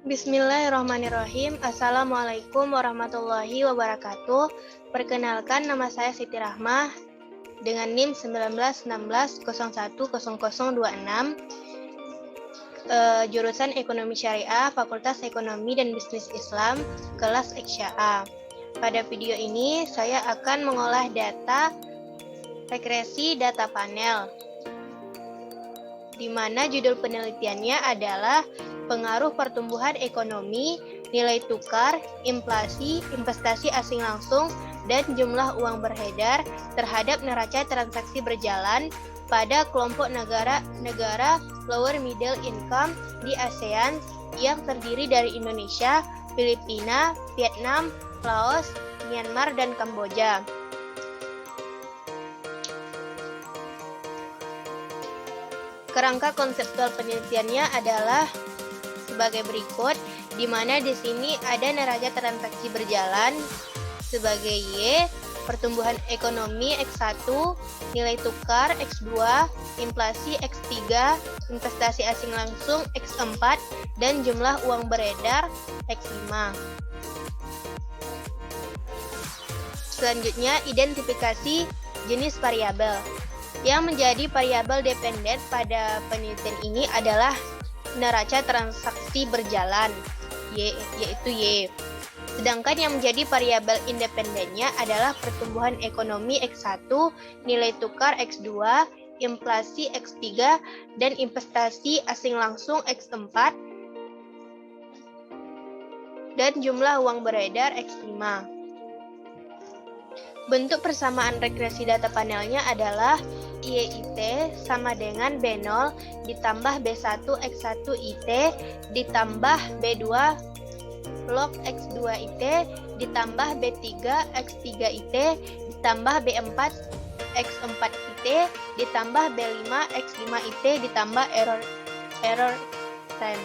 Bismillahirrahmanirrahim. Assalamualaikum warahmatullahi wabarakatuh. Perkenalkan, nama saya Siti Rahmah dengan NIM 1916010026, jurusan Ekonomi Syariah, Fakultas Ekonomi dan Bisnis Islam, kelas XYA. Pada video ini saya akan mengolah data regresi data panel, di mana judul penelitiannya adalah pengaruh pertumbuhan ekonomi, nilai tukar, inflasi, investasi asing langsung, dan jumlah uang beredar terhadap neraca transaksi berjalan pada kelompok negara lower middle income di ASEAN yang terdiri dari Indonesia, Filipina, Vietnam, Laos, Myanmar, dan Kamboja. Kerangka konseptual penelitiannya adalah sebagai berikut, di mana di sini ada neraca transaksi berjalan sebagai Y, pertumbuhan ekonomi X1, nilai tukar X2, inflasi X3, investasi asing langsung X4, dan jumlah uang beredar X5. Selanjutnya, identifikasi jenis variabel. Yang menjadi variabel dependen pada penelitian ini adalah neraca transaksi berjalan, yaitu Y. Sedangkan yang menjadi variabel independennya adalah pertumbuhan ekonomi X1, nilai tukar X2, inflasi X3, dan investasi asing langsung X4, dan jumlah uang beredar X5. Bentuk persamaan regresi data panelnya adalah YIT sama dengan B0 ditambah B1 X1 IT ditambah B2 log X2 IT ditambah B3 X3 IT ditambah B4 X4 IT ditambah B5 X5 IT ditambah error time.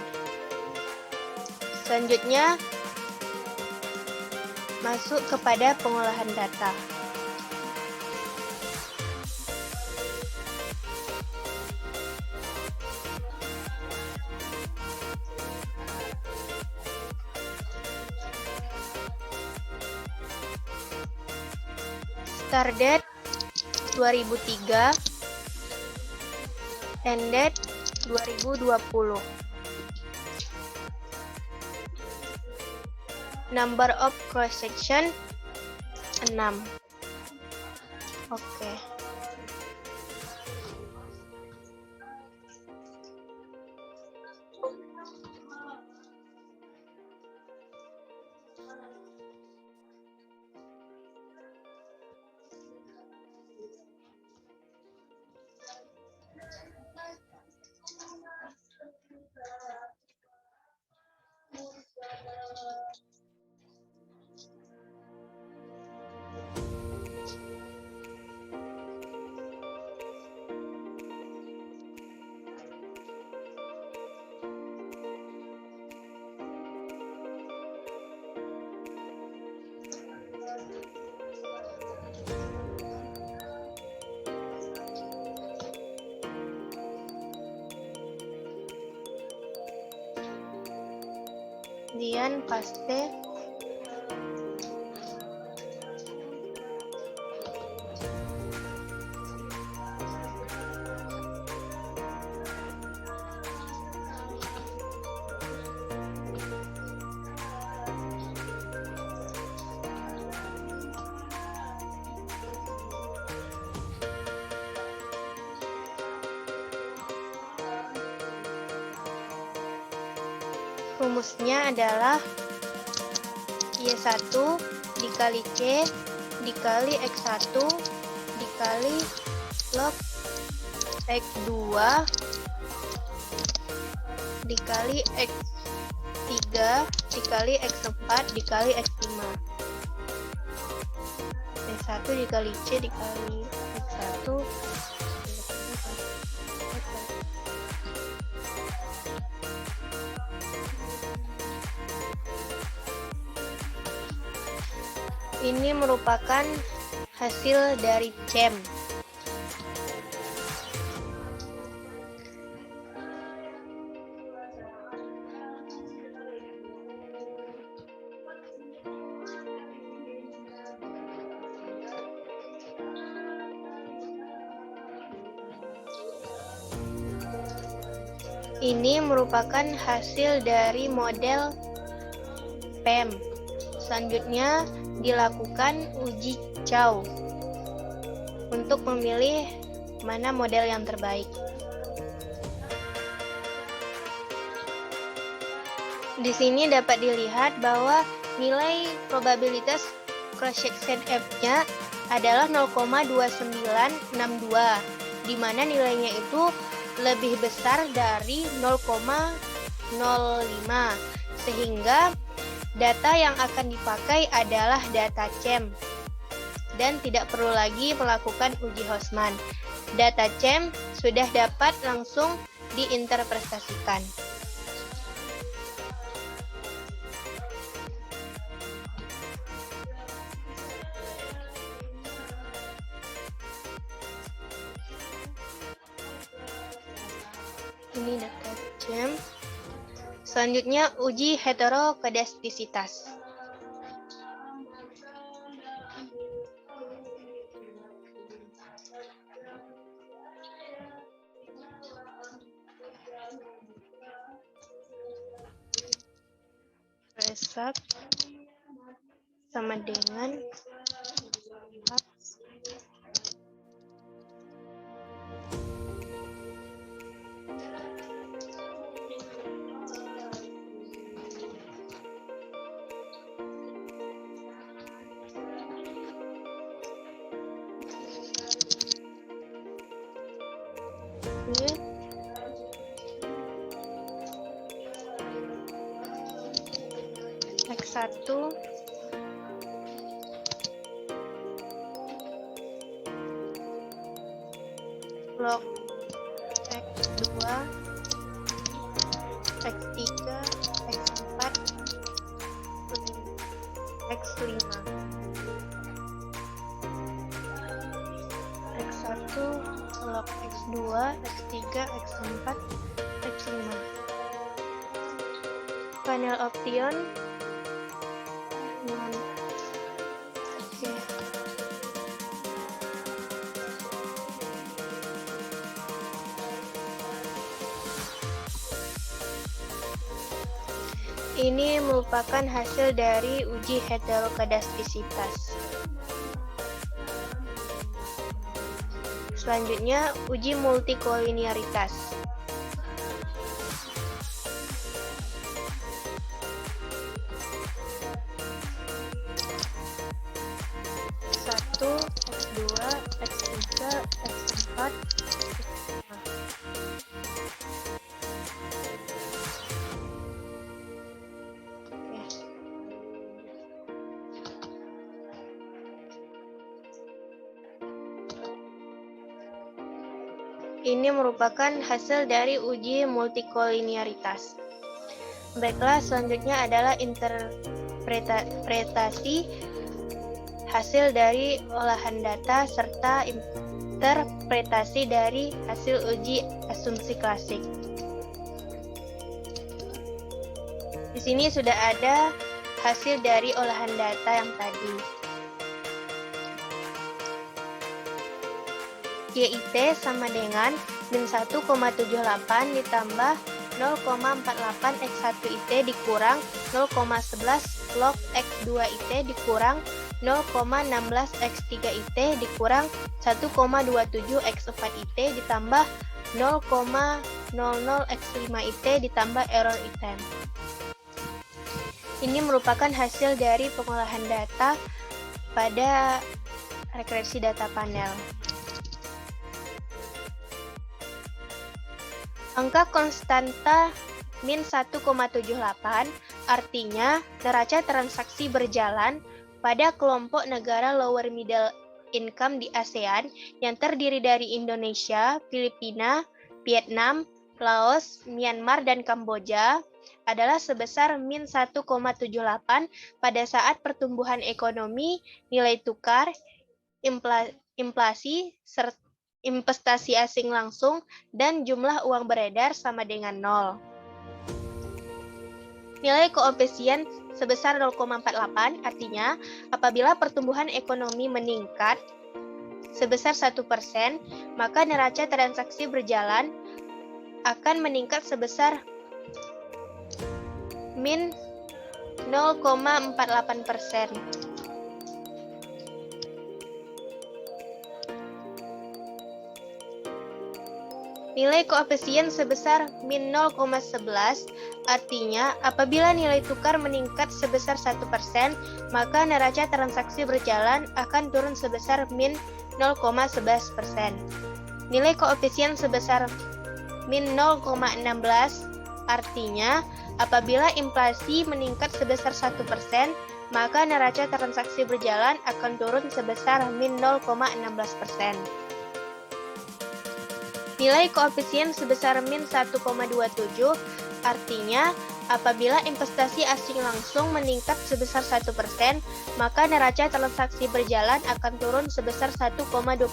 Selanjutnya masuk kepada pengolahan data. Start date 2003, end date 2020. Number of cross section 6. Oke. Kemudian paste. Rumusnya adalah Y1 dikali C dikali X1 dikali log X2 dikali X3 dikali X4 dikali X5. Y1 dikali C dikali X1 Ini merupakan hasil dari CEM. Ini merupakan hasil dari model PEM. Selanjutnya dilakukan uji Chow untuk memilih mana model yang terbaik. Di sini dapat dilihat bahwa nilai probabilitas cross section F-nya adalah 0,2962, di mana nilainya itu lebih besar dari 0,05, sehingga data yang akan dipakai adalah data CEM dan tidak perlu lagi melakukan uji Houseman. Data CEM sudah dapat langsung diinterpretasikan. Ini data CEM. Selanjutnya uji heterokedastisitas. Result sama dengan X1 log X2 X3 X4 X5 X1 log X2 X3 X4 X5 panel option. Ini merupakan hasil dari uji heterokedastisitas. Selanjutnya, uji multikolinearitas. X2, X3, X4, Ini merupakan hasil dari uji multikolinearitas. Baiklah, selanjutnya adalah interpretasi hasil dari olahan data serta interpretasi dari hasil uji asumsi klasik. Di sini sudah ada hasil dari olahan data yang tadi. YIT sama dengan min 1,78 ditambah 0,48 X1 IT dikurang 0,11 log X2 IT dikurang 0,16 X3 IT dikurang 1,27 X4 IT ditambah 0,00 X5 IT ditambah error item. Ini merupakan hasil dari pengolahan data pada regresi data panel. Angka konstanta min 1,78 artinya neraca transaksi berjalan pada kelompok negara lower middle income di ASEAN yang terdiri dari Indonesia, Filipina, Vietnam, Laos, Myanmar, dan Kamboja adalah sebesar min 1,78 pada saat pertumbuhan ekonomi, nilai tukar, inflasi, investasi asing langsung, dan jumlah uang beredar sama dengan 0. Nilai koefisien sebesar 0,48, artinya apabila pertumbuhan ekonomi meningkat sebesar 1%, maka neraca transaksi berjalan akan meningkat sebesar min 0,48%. Nilai koefisien sebesar min 0,11, artinya apabila nilai tukar meningkat sebesar 1%, maka neraca transaksi berjalan akan turun sebesar min 0,11%. Nilai koefisien sebesar min 0,16, artinya apabila inflasi meningkat sebesar 1%, maka neraca transaksi berjalan akan turun sebesar min 0,16%. Nilai koefisien sebesar min 1,27, artinya apabila investasi asing langsung meningkat sebesar 1%, maka neraca transaksi berjalan akan turun sebesar 1,27%.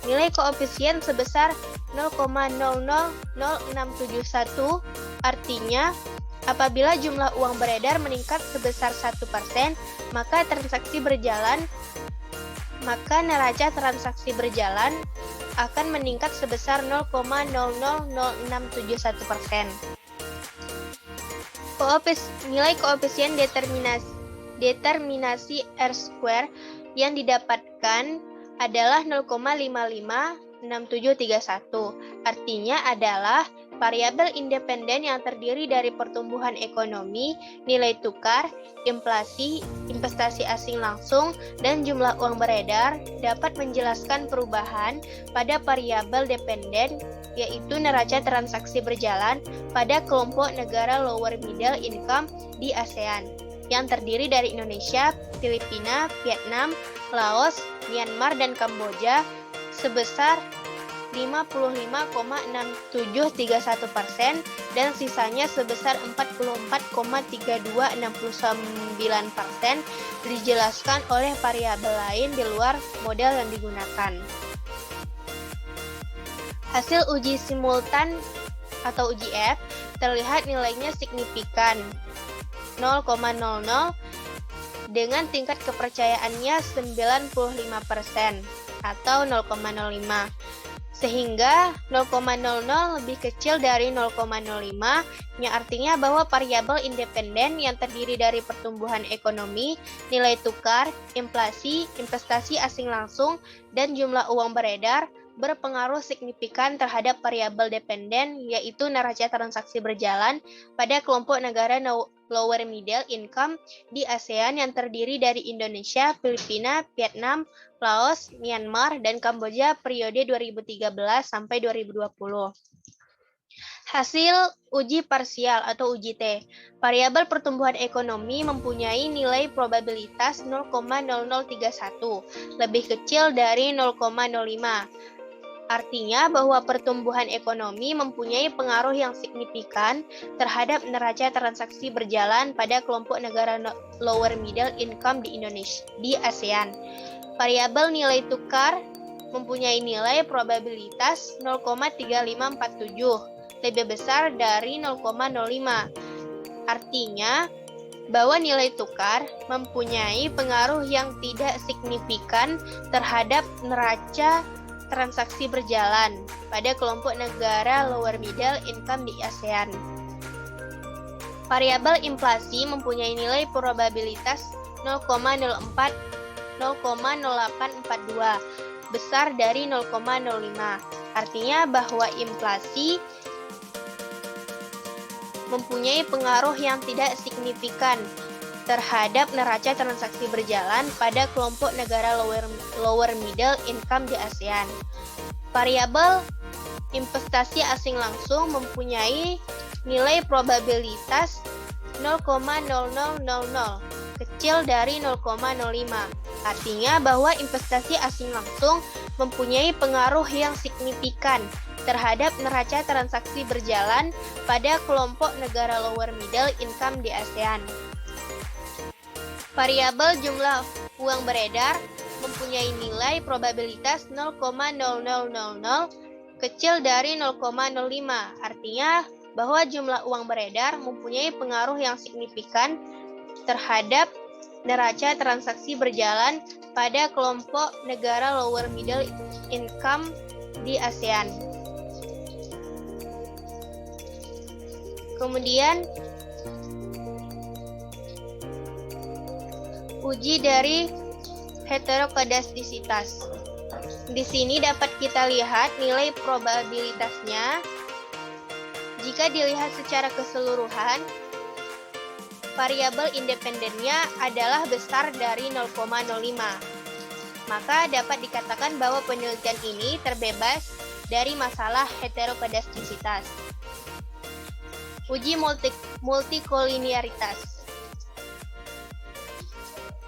Nilai koefisien sebesar 0,000671, artinya apabila jumlah uang beredar meningkat sebesar 1%, maka neraca transaksi berjalan akan meningkat sebesar 0,000671%. Nilai koefisien determinasi R-square yang didapatkan adalah 0,556731. Artinya adalah variabel independen yang terdiri dari pertumbuhan ekonomi, nilai tukar, inflasi, investasi asing langsung, dan jumlah uang beredar dapat menjelaskan perubahan pada variabel dependen, yaitu neraca transaksi berjalan pada kelompok negara lower middle income di ASEAN, yang terdiri dari Indonesia, Filipina, Vietnam, Laos, Myanmar, dan Kamboja sebesar 55,6731% dan sisanya sebesar 44,3269% dijelaskan oleh variabel lain di luar model yang digunakan. Hasil uji simultan atau uji F terlihat nilainya signifikan 0,00 dengan tingkat kepercayaannya 95% atau 0,05. Sehingga 0,00 lebih kecil dari 0,05, yang artinya bahwa variabel independen yang terdiri dari pertumbuhan ekonomi, nilai tukar, inflasi, investasi asing langsung, dan jumlah uang beredar berpengaruh signifikan terhadap variabel dependen, yaitu neraca transaksi berjalan pada kelompok negara lower middle income di ASEAN yang terdiri dari Indonesia, Filipina, Vietnam, Laos, Myanmar, dan Kamboja periode 2013 sampai 2020. Hasil uji parsial atau uji T. Variabel pertumbuhan ekonomi mempunyai nilai probabilitas 0,0031, lebih kecil dari 0,05. Artinya bahwa pertumbuhan ekonomi mempunyai pengaruh yang signifikan terhadap neraca transaksi berjalan pada kelompok negara lower middle income di Indonesia, di ASEAN. Variabel nilai tukar mempunyai nilai probabilitas 0,3547, lebih besar dari 0,05. Artinya bahwa nilai tukar mempunyai pengaruh yang tidak signifikan terhadap neraca transaksi berjalan pada kelompok negara lower middle income di ASEAN. Variabel inflasi mempunyai nilai probabilitas 0,0842, besar dari 0,05. Artinya bahwa inflasi mempunyai pengaruh yang tidak signifikan terhadap neraca transaksi berjalan pada kelompok negara lower middle income di ASEAN. Variabel investasi asing langsung mempunyai nilai probabilitas 0,0000, kecil dari 0,05. Artinya bahwa investasi asing langsung mempunyai pengaruh yang signifikan terhadap neraca transaksi berjalan pada kelompok negara lower middle income di ASEAN. Variabel jumlah uang beredar mempunyai nilai probabilitas 0,0000 kecil dari 0,05. Artinya bahwa jumlah uang beredar mempunyai pengaruh yang signifikan terhadap neraca transaksi berjalan pada kelompok negara lower middle income di ASEAN. Kemudian uji dari heterokodastisitas. Di sini dapat kita lihat nilai probabilitasnya. Jika dilihat secara keseluruhan, variabel independennya adalah besar dari 0,05. Maka dapat dikatakan bahwa penelitian ini terbebas dari masalah heterokodastisitas. Uji multikolinearitas.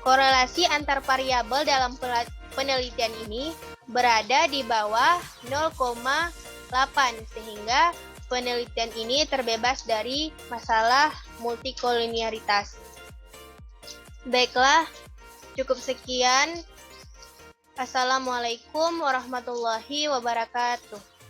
Korelasi antar variabel dalam penelitian ini berada di bawah 0,8 sehingga penelitian ini terbebas dari masalah multikolinearitas. Baiklah, cukup sekian. Assalamualaikum warahmatullahi wabarakatuh.